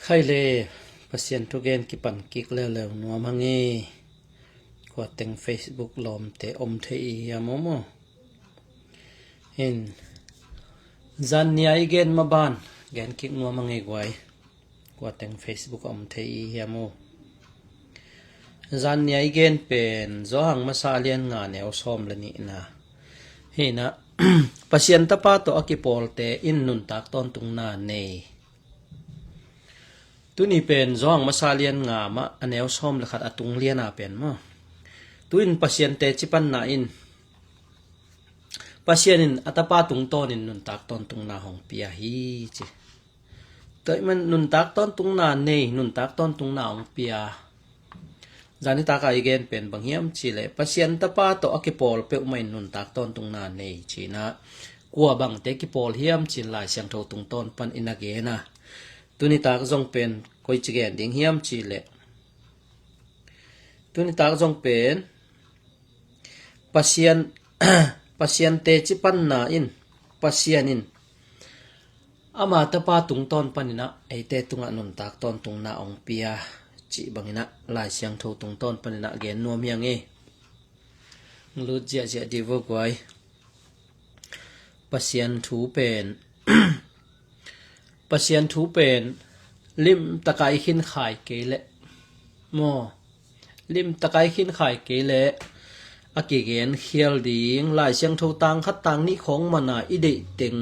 ไข่เลพัศยันทุเกนกิปันกิกเลวๆนัวมังเงกว่าแต่ง Facebook ลอมเตอมเทอียามโมเห็นจันยายเกนมาบานแกนกิกนัวมังเงกไว้กว่าแต่ง Facebook อมเทอียามโมจันยายเกนเป็นจ้างมาซาเลียนงานแนวซ้อมละนี่นะเห็นนะพัศยันตปาโตอกิปอลเตอินนุนตักตอนตุงนาเนตุนี่เป็นจ้องมาซาเลียนงามะอันแนวซ้อมละขัดอตุงเลียนาเป็นมั้งตุอินพัศยันเตจิปันนาอินพัศยันินอัตปาตุงตอนินนุนตักตอนตุงนาของปียฮีจิแต่มันนุนตักตอนตุงนาเนนุนตักตอนตุงนาของปียจานิตากายเกนเป็นบางเฮียมจิเลพัศยันตปาโตอกิปอลเปอุไม่นุนตักตอนตุงนาเนจินะกัวบังเตกิปอลเฮียมจิลายเสียงโทตุงตอนปันอินาเกนะตุนิตากจงเป็นคอยจิเกนดิ่งเฮียมจิเลตุนิตากจงเป็นพัศยันเตจิปันนาอินพัศยันินอามาตปาตุงตอนปันอินะไอเตตุงอนุนตักตอนตุงนาองเปียจิบังอินะลายเสียงโทตุงตอนปันอินะเกนนัวเมียงเอลุดเจดีวกไว้พัศยันทูเป็นพัศยันทูเป็นลิมตะไคขินขายเกเลมอลิมตะไคขินขายเกเลอากิเกนเขียลดิงลายเสียงโทตังคัดตังนี่ของมันน่ะอิเดติง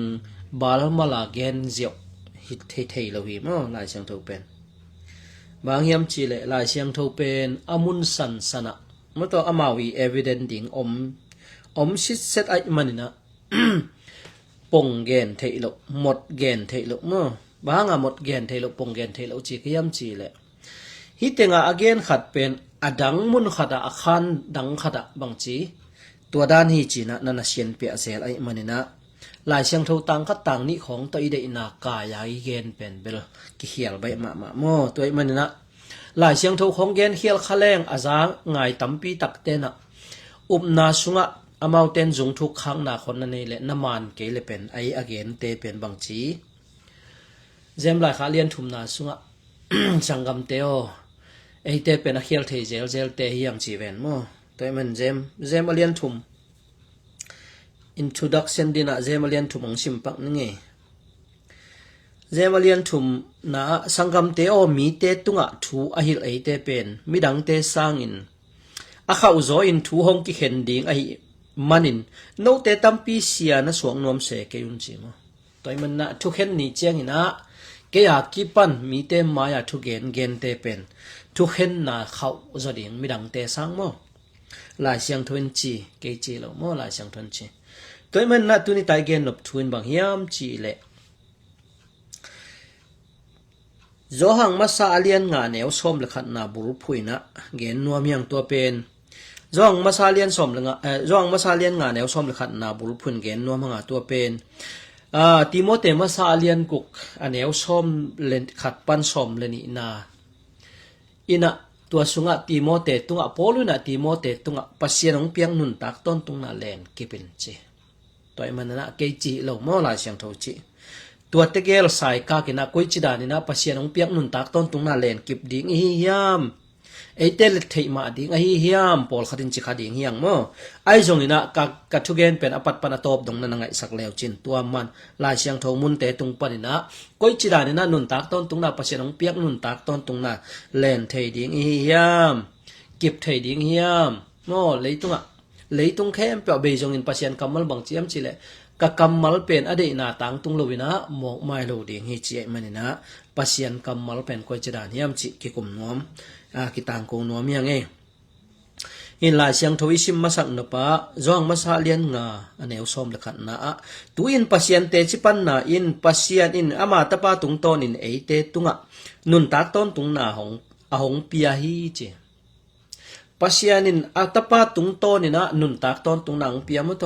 บาลมาลาเกนเจียวฮิตเทๆละวีมอลายเสียงโทเป็นบางเฮียมจิเลลายเสียงโทเป็นอมุนสันสนะมะตออามาวีเอวิเดนดิงอมชิดเซตไอมันนี่นะปงเกนเทโลหมดเกนเทโลมอบางหมดเกนเทโลปงเกนเทโลจิกยามจิเลฮิตงาอเกนขัดเป็นอดังมุนขัดอาคันดังขัดบางจีตัวด้านฮีจีนะนันเชียนเปียเซลไอมันนี่นะลายเชียงโทตังคัดตังนี่ของตัวอิเดอินากายาเกนเป็นเบลกิเขียลใบมาโมตัวมันนี่นะลายเชียงโทของเกนเขียลขะแรงอาจางไงตัมปีตักเตนะอุบนาสุงะอามาวเตนจุงทุกครั้งนาคนนั้นนี่แหละน้ำมันเกลเป็นไออเกนเตเป็นบางจีเจมลายขาเลียนทุมนาสุงะสังกำเตโอไอเตเป็นเขียลเทเจลเตเฮียงจีเวนโมตัวมันเจมเลียนทุม introduction ดินะเจมเลียนทุมของชิมปักนี่ไงเจมเลียนทุมนะสังกำเตโอมีเตตุงะทูอหิลไอเตเป็นมิดังเตสังอินอาข้าอุโซอินทูฮงกิเห็นดิ่งไอมันินโนเตตัมปีเสียนะสวงนวมเสกยุนจิมตัวมันนะทุกเห็นนี่เจียงนะเกียกิปันมีเตมายาทุกเกนเตเป็นทุกเห็นนะเขาจะดิ่งมิดังเตสังโมลายเสียงทวนจีเกจีโลโมลายเสียงทวนจีตัวมันนะตุนิตายเกนหลบทวนบางยามจีเละโจหังมาซาเลียนงานแนวส้มละขัดนาบุรุษพุยนะเกนนัวเมียงตัวเป็นจ้องมาซาเลียนสมละจ้องมาซาเลียนงานแนวสมละขัดนาบุรุษพุนเกนนัวมังตัวเป็นติโมเตมาซาเลียนกุกอันแนวสมเลนขัดปันสมเลนี่นาอินะตัวสุงะติโมเตตุงะโพลุนะติโมเตตุงะปัสเซียนองเปียงนุนตักต้นตุงนาเลนกิเป็นเจตัวมันนะเกจิเหล่ามอลายเสียงโทจิตัวเตเกลสายกากินะกุยจิดานี่นะปัสเซียนองเปียงนุนตักต้นตุงนาเลนกิบดิ่งฮิยามไอเตลเทมาดิ่งไอฮิยามปอลขัดินจิขัดดิ่งฮิยังมั้งไอจงนี่นะกัทุเกนเป็นอปัตปนตบดงนั่นไงสักแล้วจินตัวมันลายเสียงโทมุนเตตุงปนินะก้อยจิดานี่นะนุนตักต้นตุงนาปัสเซียนองเปียกนุนตักต้นตุงนาเลนเทดิ่งฮิยามกิบเทดิ่งฮิยามง้อเลยตุงแค่เปียเบยจงอินปัสเซียนกำมัลบังเจียมจิเลกะกำมัลเป็นอดีนาตังตุงโลวินะหมอกไม้โลดิ่งฮิจิมันนี่นะปัสเซียนกำมัลเป็นก้อยจิดาฮิยามจิกิกุมน้อมกิตางคงนัวเมียงเออินลายเสียงทวิชิมมาสักนปะจ้องมาซาเลียนงาอันเอวส้มละขัดนะตุอินปัสเซียนเตจิปันนาอินปัสเซียนอินอามาตปาตุงตอนอินเอเตตุงะนุนตักต้นตุงนาหงเปียฮีเจปัสเซียนอินอาตปาตุงตอนนี่นะนุนตักต้นตุงนางเปียมั้ง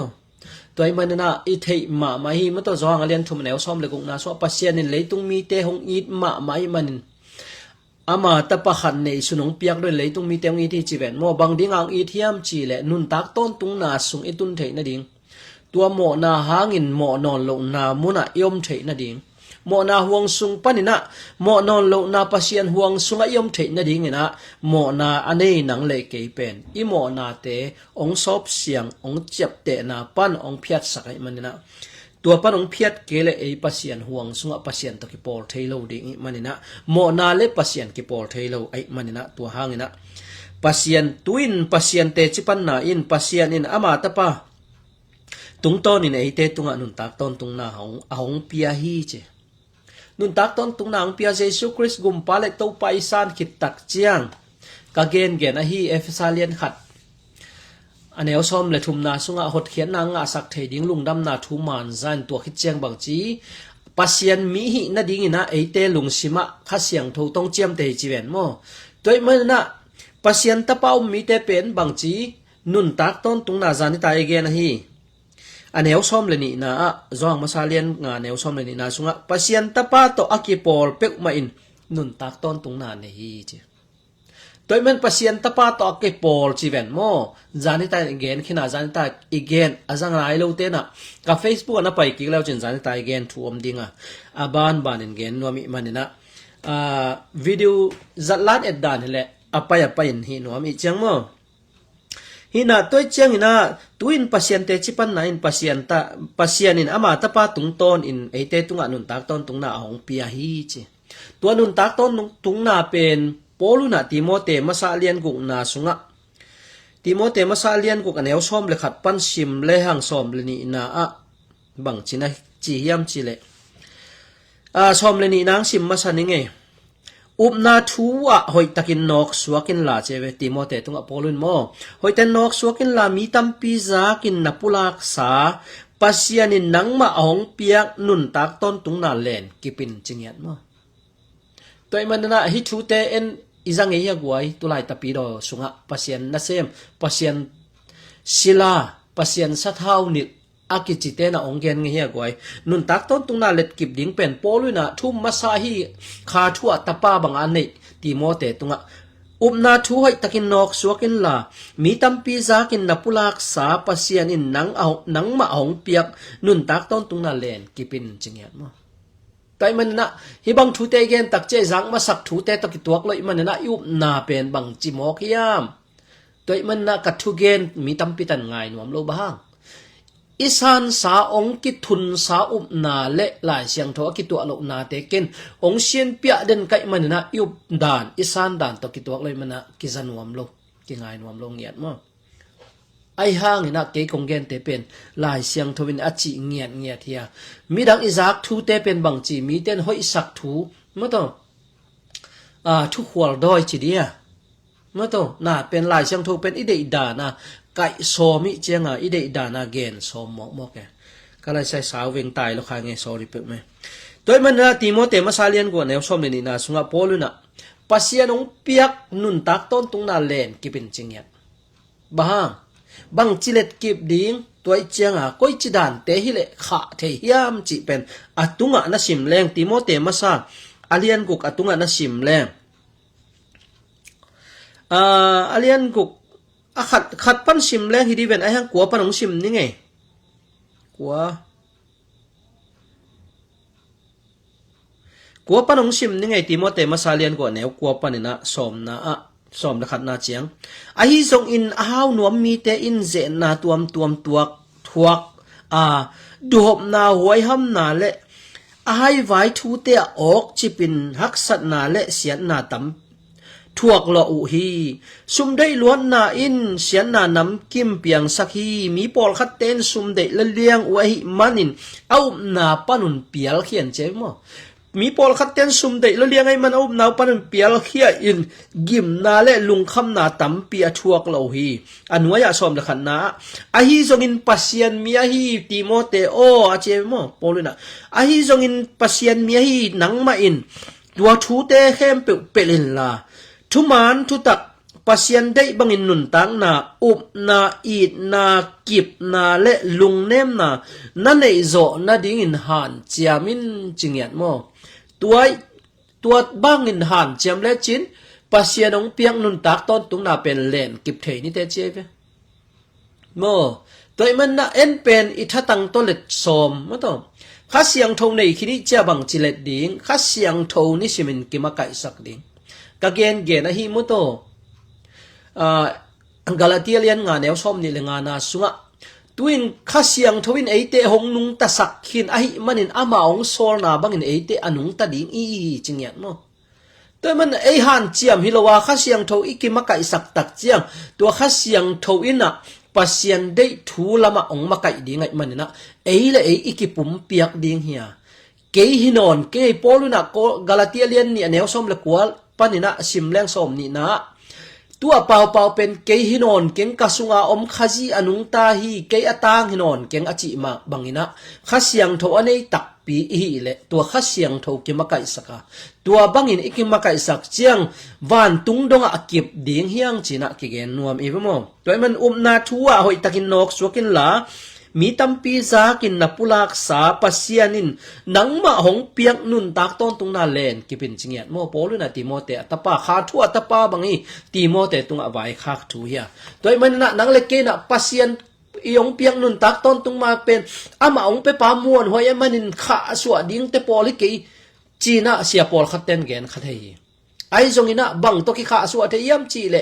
ตัวมันนะอิเทมาฮีมั้งจ้องเลียนทุมเอวส้มเลยกุงนาสวปัสเซียนอินเลยตุงมีเตหงอีดมาฮีมันอามาตะปะขันในสุนงเปียกด้วยเลยตุงมีเตียงอีที่จีเวนโมบางดิ่งอังอีเทียมจีเลนุนตักต้นตุงนาสุงอีตุนเทนะดิ่งตัวโมนาหางินโมนอนลงนามุนะยมเทนะดิ่ง หมอนาห่วงสุงปนินะหมอนอนโลนาปะเซียนห่วงสุงอยมเทนะดิงนะหมอนาอันนี้หนังเลเกเป็นอีหมอนาเตองซอบเสียงองเจ็บเตนาปันองเพียดสักไอมันนะตัวปันองเพียดเกเลไอปะเซียนห่วงสุงปะเซียนตะกิปอลเทโลดิงมันนะหมอนาเลปะเซียนกิปอลเทโลไอมันนะตัวหางนะpasien tuin pasien te chipan na in pasien in ama tapa tung ton in ate tunga nun tak ton tung na hong pia hi che nun tak ton tung na hong pia Jesus Christ gum pale to paisan kit tak chiang ka gen a hi efesalian khat aneu som le thum na sunga hot khian na nga sak the ding lung dam na thu man zan to khit chiang bang chi pasien mi hi na ding ina ate lung sima kha siang tho tong chiam te chi ven mo toi man na pasien tapau mi te pen bang chi nun tak ton tung na zani ta again hi aneu som le ni na zong masalian nga neu som le ni na sunga pasien tapa to akipol pek ma in nun tak ton tung na ne hi chi toy men pasien tapa to akipol chi ven mo zani ta again khina zani ta again azang rai lo te na ka Facebook na pai ki lo chen zani ta again thu om dinga aban ban in gen no mi manina video zatlat et dan hele apay hi no ami chang mo hina toy chang ina tuin pasyente chipan na in pasyanin ama tapa tung ton in ate tunga nun tak ton tung na hong pia hi chi tua nun tak ton tung na pen poluna Timote masalian guk na sunga Timote masalian guk aneu som le khat pan sim le hang som le ni na bang china chi hiam chi le som le ni nang sim masani nge upna thuwa hoi takin nok suakin la chewe Timote tunga polun mo hoi ten nok suakin la mi tampi za kin napulak sa pasyanin nangma ahong piak nun tak ton tung na len kipin chingyat mo toy manana hi thute en izang e yagwai tulai tapido sunga pasyan na sem pasyan sila pasyan sathau nit akichite na onggen nge hiagwai nun tak ton tung na let kip ding pen poluna thum masahi kha thua tapa bang ane Timote tunga upna thu hoi takin nok suakin la mi tampi zakin napulak sa pasyan in nang ma hong piak nun tak ton tung na len kipin chingyat mo tai man na hibang thu te gen tak che jang ma sak thu te to ki tuak loi man na yup na pen bang chimok hiam toi man na ka thu gen mi tampi tan ngai nuam lo bahang isan sa ong ki thun sa na le lai siang tho ki tu lo na te ken ong sien pia den kai man na yup dan isan dan to ki tuak loi man na ki zanuam lo ki ngai nuam lo ngiat mo ai hang ina ke konggen te pen lai siang thovin achi ngiat hia midang izak thu te pen bang chi mi ten hoi sak thu mo to thu khwal doi chi dia mo to na pen lai siang tho pen ide da na kai so mi chenga ide da na gen so mok ke kala sai saw weng tai lo kha nge sorry pe me toy man na Timote masalian ko ne som ni na sunga poluna pasianong piak nun tak ton tung na len kipin chingyat bahang bang chilet kip ding toy chenga koi chidan te hile kha the hiam chi pen atunga na sim leng Timote masa alian guk atunga na sim leng alian guk khat pan sim leng hi diven ai hang kwa panong sim ni nge kwa panong sim ni nge Timote masalian ko ne kwa panina som la khat na chiang a hi zong in haw nuam mi te in ze na tuam tuak thuak du hop na hoi ham na le a hai vai thu te ok chipin hak sat na le sian na tam thuak lo u hi sum dei luan na in sian na nam kim piang sakhi mi pol khat ten sum dei la liang u hi manin au na panun pial khian che mo mi pol khat ten sum dei la liang ai man au na panun pial khia in gim na le lung kham na tam pi a thuak lo hi anwaya som la khan na a hi zongin pasien mi a hi Timote o a che mo poluna a hi zongin pasien mi a hi nangma in tua thu te khem pe pelin la thuman thu tak pasien dei bangin nun tang na up na it na kip na le lung nem na nei zo na ding in han chiamin chingyat mo tuat bangin han chiam le chin pasien ong piang nun tak ton tung na pen len kip thei ni te cheve mo toy man na en pen ithatang tolet som mo to kha siang tho nei khini cha bang chilet ding kha siang tho ni simin ki ma kai sak ding ka gen a hi mu to Galatia lian nga neu som ni le nga na sunga tuin kha siang thoin eite hong nung ta sak khin a hi manin ama ong sol na bangin eite anung ta ding i chingyan mo toy man ei han chiam hilowa kha siang tho ikima kai sak tak chiang to kha siang tho ina pasien dei thu lama ong makai ding ai manina ei le ei ikipum piak ding hia ke hinon ke poluna ko Galatia lian ni neu som le kwal panina simleng som ni na tua pau pen ke hinon keng kasunga om khaji anung ta hi ke atang hinon keng achi ma bangina khasiang tho anei tak pi hi le tua khasiang tho ki makai saka tua bangin ikimakai sak chiang van tung donga akip ding hiang china ki gen nuam ibemo toy man na thuwa hoi takin nok sukin la mi tampi za kin napulak sa pasianin nangma hong piak nun tak ton tung na len kipin chingiat mo poluna timote atapa kha thu atapa bangi timote tung awai khak thu hia toy man na nang le ke na pasian iong piak nun tak ton tung ma pen ama ong pe pa muon hoi manin kha suwa ding te poli ke china sia pol khaten gen khathei ai zongina bang to ki kha suwa te yam chi le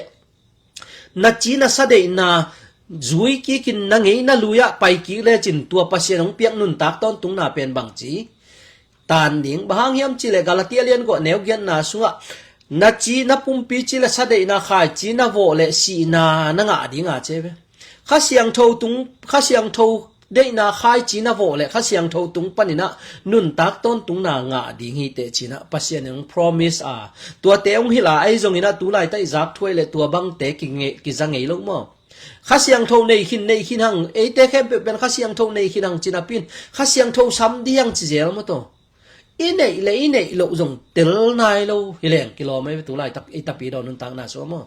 na china sade na zui ki kin na ngei na luya pai ki le chin tua pasien ong piak nun tak ton tung na pen bang chi tan ding bahang yam chi le Galatia lian go neu gen na sunga na chi na pumpi chi le sade na khai chi na vo le si na nga dinga chebe kha siang tho de na khai chi na vo le kha siang tho tung panina nun tak ton tung na nga ding hi te china pasien ong promise a tua te ong hila ai zong ina tu lai tai zak thoi le tua bang te ki zangei lo mo kha siang tho nei khin hang e te khe ben kha siang tho nei khin hang china pin kha siang tho sam diang chi zel mo to inei lo zong tel nai lo hileng kilo mai tu lai tak itapi do nun tak na so mo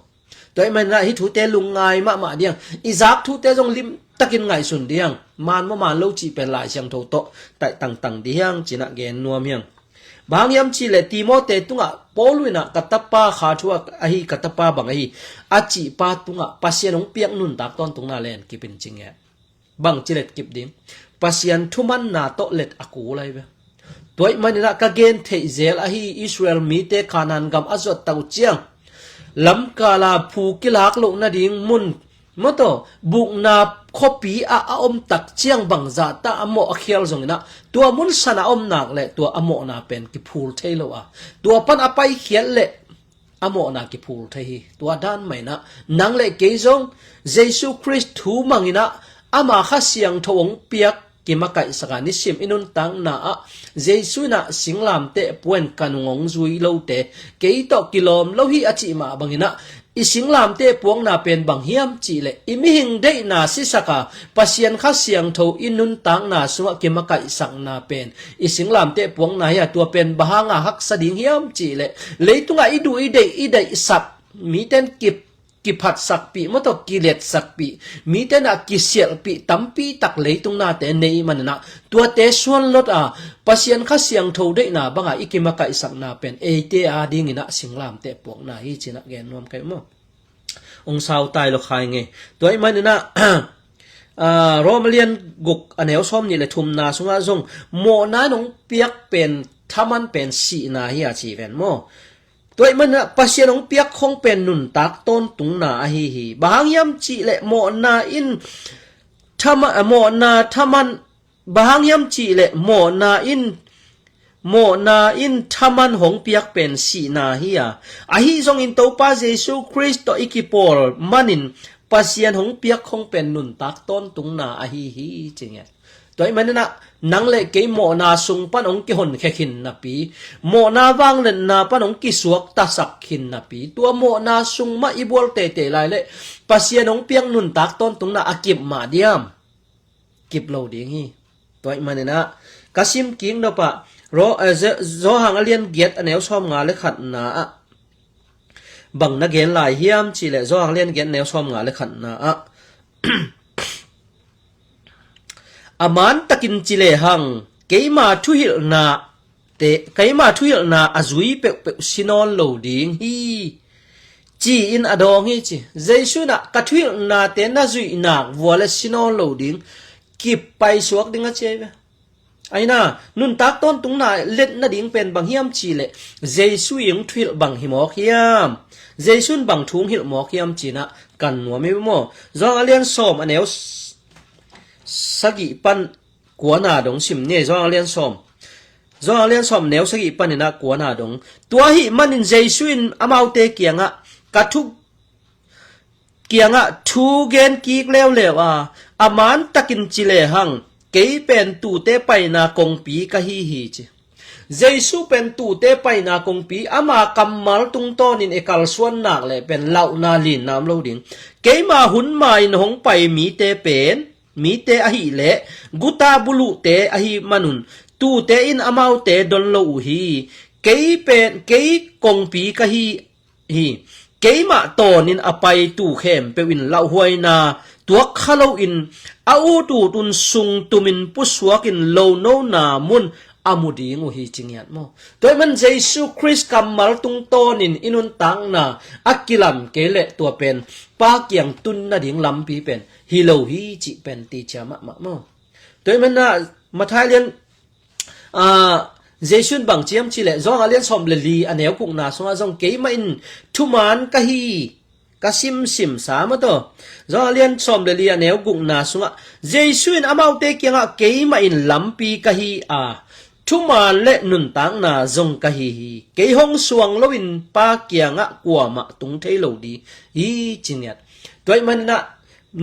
toy man na hi thu te lung ngai ma diang izak thu te jong lim takin ngai sun diang man lo chi pen lai siang tho to tai tang diang china gen nuam yang bang yam chi le timote tunga poluina katapa kha thua ahi katapa bang ahi achi pa tunga pasien ong piak nun tak ton tungna len kipin chinge bang chilet kip ding pasien thuman na to let aku lai be toy manina ka gen thei zel ahi Israel mi te khanan gam azot tau chiang lam kala phu kilak lo na ding mun moto buk na khopi a om tak chiang bang za ta amo akhial zongina tua mun sana om nak le tua amo na pen ki phul thailo a tua pan apai khial le amo na ki phul thai tua dan mai na nang le ke zong Jesus Christ thu mangina ama kha siang thong piak ki makai saka ni sim inun tang na a Jesus na singlam te puen kanungong zui lo te ke to kilom lo hi achi ma bangina isinglam te puang na pen bang hiam chi le imi hing de na sisaka pasien kha siang tho inun tang na suwa ki makai sang na pen isinglam te puang na ya tua pen bahanga hak sading hiam chi le leitunga idu ide sap mi ten ki phat sak pi moto kilet sak pi mi ten a kisel pi tampi tak leitung na te nei manana tua te suan lot a pasien kha siang tho de na banga ikima kai sak na pen e te a ding ina singlam te pok na hi china gen nom kai mo ong sau tai lo khai nge toy manina Romalian guk aneu som ni le thum na sunga zong mo na nong piak pen thaman pen si na hi a chi ven mo toy man pasien ong piak khong pen nun tak ton tung na hi bahang yam chi le mo na in thaman bahang yam chi le mo na in thaman hong piak pen si na hi a hi zong in to pa Jesus Christ to ikipol manin pasien hong piak khong pen nun tak ton tung na hi chinge toy manina nang le ke mo na sung pan ong ki hon khin na pi mo na wang len na pan ong ki suak ta sak khin na pi tua mo na sung ma ibol te lai le pasien ong piang nun tak ton tung na akip ma diam kip lo ding hi toy manina kasim king do pa zo hang alian get aneu som nga le khat na bang na gen lai hiam chi le zo hang alian get neu som nga le khat na aman takin chile hang keima thuhil na azui pe sinon lo ding hi chi in adong hi chi jesu na kathuil na te na zui na wala sinon lo ding ki pai suak ding a che ไอ้น่ะนุนตักต้นตุงน่ะเล็ดน่ะดิ่งเป็นบางเฮียมจีเลเจซุยงทวิลบางหิมอกเฮียมเจซุนบางทุงหิลหมอกเฮียมจีนะกันหัวไม่บ่จองอเลียนสอมอันแนวสักิปันกัวหน้าดงสิมเนี่ยจองอเลียนสอมแนวสักิปันนี่นะกัวหน้าดงตัวหิมันเจซุนอามาวเตเกียงะกะทุกเกียงะทูเกนกีกเลวอามันตะกินจิเลหังเกยเป็นตูเตไปนากงปีกะฮีจิเจซูเป็นตูเตไปนากงปีอามากำมัลตุงตอนินเอกาลส่วนนักเลยเป็นเหล่านาลินนามโลดิงเกยมาหุนมาอินหงไปมีเตเป็นมีเตอหิเลกุตาบุลุเตอหิมนุนตูเตอินอามาวเตดอนโลฮีเกยเป็นเกยกงปีกะฮีเกยมาตอนินอไปตูเข้มเปวินเหล่าหวยนาตัวขะโลอินอาอูตูตุนซุงตุมินปุสวกินโลโนนามุนอามุดีงูฮีจิงยัดโมโดยมันเยซูคริสต์กัมมัลตุงโตนินอินุนตังนาอักกิลัมเกเลตัวเป็นปาเกียงตุนนาดิงลัมปีเป็นฮิโลฮีจิเป็นตีจามะโมโดยมันน่ะมาทายเรียนเจซุนบางเจียมจิเลจองอาเลียนสอมเลลีอันแนวกุกนาสงอาจงเกยมาอินทุมานกะฮีกะซิมสามะโตจองอาเลียนสอมเลลีอันแนวกุกนาสงเจซุนอามาวเตเกียงะเกยมาอินลัมปีกะฮีทุมานเลนุนตังนาจงกะฮีเกยฮงสวงลวินปาเกียงะกัวมะตุงเทโลดีฮีจิญญัดโดยมันนะ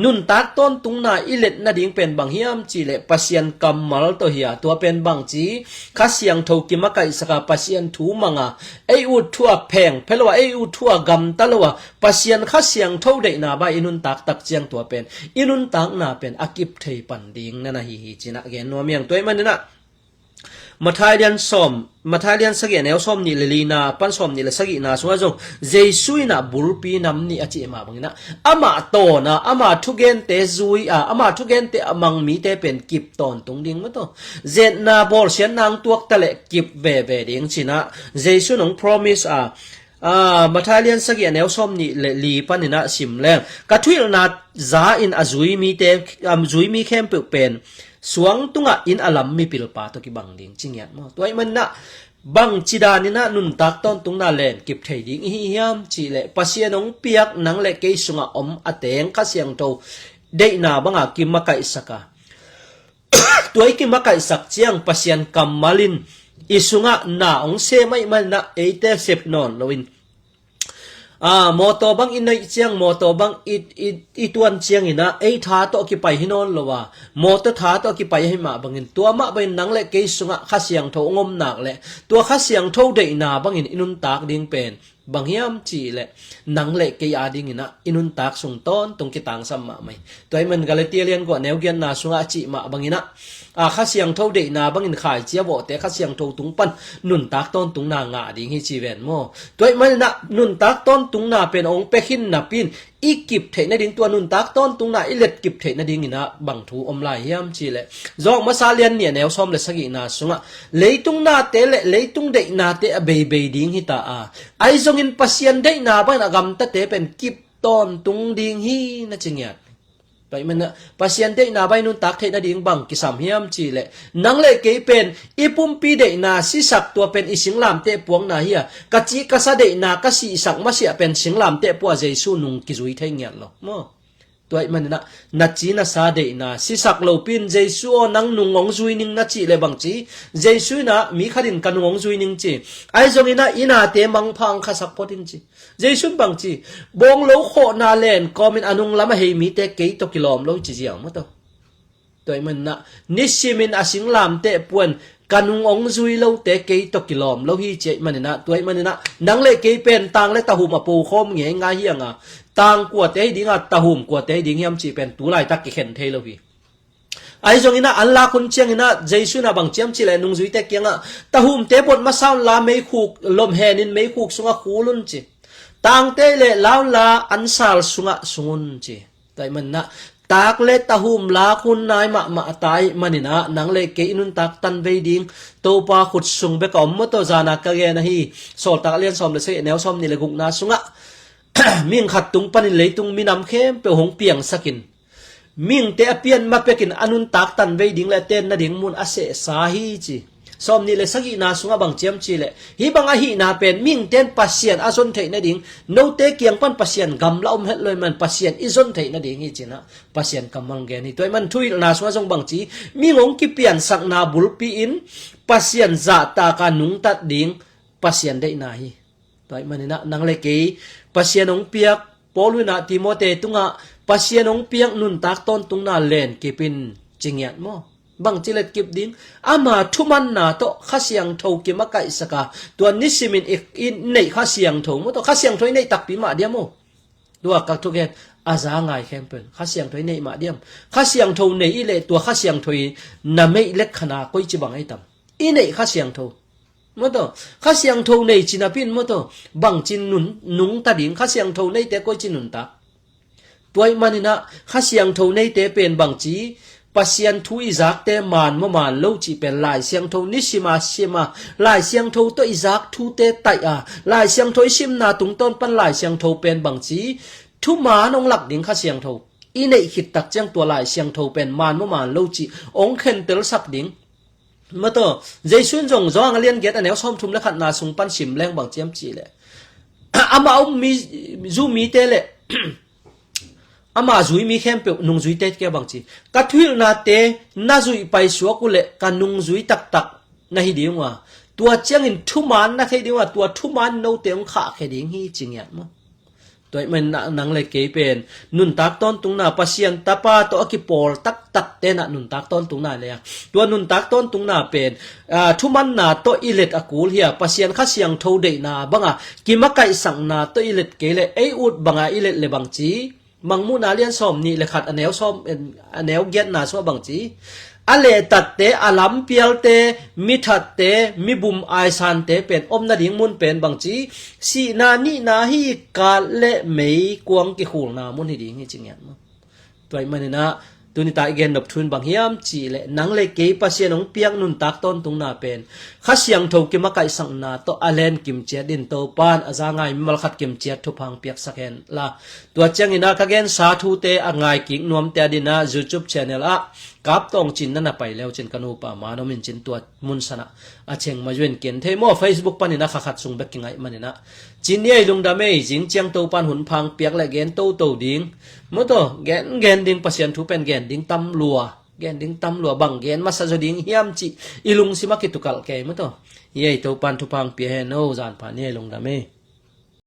นุนตักต้นตุงนาอิเลตนาดิ่งเป็นบางเฮียมจีเลปัสยันกัมมัลตัวเฮียตัวเป็นบางจีคัสยังทกิมะไกสกาปัสยันทูมังไออุดทัวแพงเพลว่าไออุดทัวกำตะลวะปัสยันคัสยังทเดนาบาอินุนตักเจียงตัวเป็นอินุนตักนาเป็นอากิบเทปันดิ่งนั่นนะฮีจีนะแกนนัวเมียงตัวมันนะมาทายเรียนสกิแนวส้มนี่ลีนาปันส้มนี่ละสกินาสว่าจงเจซุยนะบุลปีนำนี่อจิมาบังนะอามาโตนะอามาทุเกนเตซุยอามาทุเกนเตอมังมีเตเป็นกิบตอนตรงดิ่งมะโตเจนาบอลเสียนนางตัวตะเลกิบเวดิ่งชินะเจซุนง promise มาทายเรียนสกิแนวส้มนี่ลีปันนี่นะสิมแรงกะทุยนาซาอินอจุยมีเตจุยมีเข้มเป็นสวงตุงอินอลัมมีปิลปาตกิบังดิงจิงยัดมอตัวมันนะบังจิดานินะนุนตักต้นตุงนาเลนกิบไทยดิงฮิยามจิเลปัสยนงเปียกนังเลเกสุงอมอเตงคัสยังโตเดนาบังกิมมะไกสักตัวกิมมะไกสักเจียงปัสยันกัมมาลินอิสุงะนาองเซไม่มันนะเอเตเซปนอนลวินมอโตบังอินในเจียงมอโตบังอีตวนเจียงอินะไอทาโตกิไปหินอนลวะมอโตทาโตกิไปให้มาบังอินตัวมะเป็นนังเล็กเกสุงะข้าเสียงโทงมหนักเลยตัวข้าเสียงโทเดนาบังอินอินุนตากดิ้งเป็นบางเฮียมจีเลยนังเล็กเกียดิ้งอินะอินุนตากส่งต้นตรงกิตังสัมมาไหมตัวมันก็เลยเตียเลียนกว่าแนวเกียนนาสุงะจิมาบังอินะข้าเสียงโทเดนาบังอินขายเจียบแต่ข้าเสียงโทตุงปันนุนตากต้นตุงนางาดิ้งให้จีเวนโมตัวมันนะนุนตากต้นตุงนาเป็นองค์เปขินนาปินอีกิบเทนดิ้งตัวนุนตากต้นตุงนาอิเล็ดกิบเทนดิ้งอินะบังทูอมลายเฮียมจีเลยจองมาซาเลียนเนี่ยแนวซ้อมเลยสกินาสุงะเลยตุงนาเตเลยตุงเดนาเตเบดิ้งฮิตาไอจงอินปัสยันเดนาบังอากำตะเตเป็นกิบต้นตุงดิ้งฮีนะจิงยัดไปมันนะปัสยันเดนาใบนุนตักเทนดิ้งบังกิสามเฮียมจีเลยนังเลยเกยเป็นอีปุ่มปีเดนาสิสักตัวเป็นอีสิงลามเตปวงนาเฮียกะจิกะซาเดนากะสิสักมาเสียเป็นสิงลามเตปัวเจซูนุงกิจุยเทงยัดหรอมอตัวมันนะนัดจีน่าซาเดน่าสิสักโลปินเจซูนังนุงงจุยนิงนัดจีเลยบางจีเจซูน่ะมีขัดินกันงงจุยนิงจีไอจงอินะอินาเตมังพังขสักพอดินจีเจซูบางจีบงโลโคนาเลนก็มินอนุงละมาเฮมีเตเกยตกิโลมโลจีเจียงมั้งตัวมันนะนิสิมินอสิงลามเตปวนกันงงจุยโลเตเกยตกิโลมโลฮีเจมันนะตัวมันนะนังเลเกยเป็นตังเลตะหุมาปูคมเงี้ยง่ายเฮียงต่างกว่าเตดิ้งตะหุ่มกว่าเตดิ้งยามจีเป็นตุลายตักเข็นเทลวีไอจงอินะอัลลาคุณเชียงอินะเจสุนะบางเจียมจีเลนุงจุยเตเกียงตะหุ่มเตบดมาซาวลาไม่คูกลมแหนินไม่คูกสุงะคูลุนจีต่างเตเลลาวลาอันซาลสุงะสุงุนจีแต่มันนะตากเลตะหุ่มลาคุณนายมาตายมันนี่นะนังเลเกอินุนตักตันเวดิ้งโตปาขุดสุงเบกอมมโตจานากะเกนะฮีโซตักเลียนซอมเลเซแนวซอมนี่เลกุกนาสุงะมิ่งขัดตุงปันเลยตุงมีนำเข้มเปหงเปียงสกิน มิงเตอเปียนมาเปกินอนุนตักตันเวดิงและเต้นนะดิงมุนอาเสสาฮีจีสอมนี่เลยสักอีนาสุงบังเจียมจีเลยฮีบังอาฮีนาเป็นมิงเต้นปัสเซียนอาซนเทนะดิงโนเตเกียงปันปัสเซียนกำละอมเฮ็ดเลยมันปัสเซียนอีซนเทนะดิงฮีจีนะปัสเซียนกำมังแกนี่ตัวมันทุยนาสุงจงบังจีมิงงกิเปียนสักนาบุลปีอินปัสเซียนจะตากานุงตัดดิงปัสเซียนได้นาฮีตัวมันนี่นะนังเลกีปัสเซียนงเปียกปอลุนาติโมเตตุงะปัสเซียนงเปียกนุนตักต้นตุงนาเลนกิปินจิงยัดมอบางจิเลตกิบดิงอามาทุมันนาโตข้าเสียงโทกิมะไกสกาตัวนิสิมินอีกอินในข้าเสียงโทมตัวข้าเสียงโทในตักปีมาเดียมตัวกักทุกเกนอาจางายแคมเปญข้าเสียงโทในมาเดียมข้าเสียงโทในอิเลตัวข้าเสียงโทนาไม่เล็กขนาดก้อยจิบังไอตัมอินในข้าเสียงโทมตัวข้าเสียงโทในจินาปินมตัวบางจินนุงตาดิงข้าเสียงโทในแต่ก้อยจินุนตาตัวมันนี่นะข้าเสียงโทในแต่เป็นบางจีปัสยันทุอิจักเตมานมะมานโลจิเป็นลายเสียงโทนิสิมาชิมาลายเสียงโทตัวอิจักทุเตไตอาลายเสียงโทชิมนาตุงต้นปันลายเสียงโทเป็นบางจีทุมานองหลักดิ่งข้าเสียงโทอีในขิดตักเจียงตัวลายเสียงโทเป็นมานมะมานโลจิองเข็นเตลสักดิ่งมาตัวใจซุนจงจองเลียนเกตอันแนวซ้อมทุมและขัดนาสุงปันชิมแรงบางเจียมจีเลยอามามีจูมีเตเลอามาจุยมีเข้มเปนุงจุยเตะแกบางจีกัดวิลนาเตน่าจุยไปสวกุเลกันนุงจุยตักนะฮิดีว่าตัวเจียงอินทุมันนะฮิดีว่าตัวทุมันโนเตงขาแค่ดิ้งฮีจริงอย่างมั้งตัวมันนังเลยเกยเป็นนุนตักต้นตุงนาปัสยันตาปาตัวอกิปอลตักเตนะนุนตักต้นตุงนาเลยตัวนุนตักต้นตุงนาเป็นทุมันนาตัวอิเลตอกูลเฮียปัสยันข้าเสียงโทเดนาบังอ่ะกิมะไก่สังนาตัวอิเลตเกเลไออุดบังอ่ะอิเลตเลบังจีมังมูนาเลียนซ้อมนี่เลยขัดอันแนวซ้อมอันแนวเกียรนาสวบังจีอเลตัดเตอลัมเปียลเตมิทัดเตมิบุมไอซันเตเป็นอมนาดิงมุนเป็นบังจีสีนานี่นาฮีกาเลเมยกวงกิหูนามุนฮิดิงจริงอย่างมั้งตัวมันนี่นะตัวนี้ตาอีกนดับทุนบางเฮียมจีเลนังเลเกยปัสเซียนองเปียกนุนตักต้นตุงนาเป็นข้าเสียงโทกิมะไกสังนาโตอเลนกิมเจดินโตปานอาจางายมัลขัดกิมเจทุพังเปียกสักเห็นละตัวเจียงอินาคาเกนสาธุเตอางายกิงนวมเตดินา YouTube channel อะกับตองจินนั่นไปแล้วจินกันูปามานมินจินตัวมุนสนะอาเชงมาจวนเกนเทมอ Facebook ปันนะขัดส่งเบกกิงไงมันนะจินเนี่ยลุงดาเมยจิงเจียงโตปันหุนพังเปียกและเกนโตดิงมโตเกนดิงปัสยันทุเป็นเกนดิงตำลัวเกนดิงตำลัวบังเกนมาซาจดิงเฮียมจิอิลุงสิมากิตุกัลเกมโตเย่โตปันทุพังเปียเฮโนจานปานเนี่ยลุงดาเม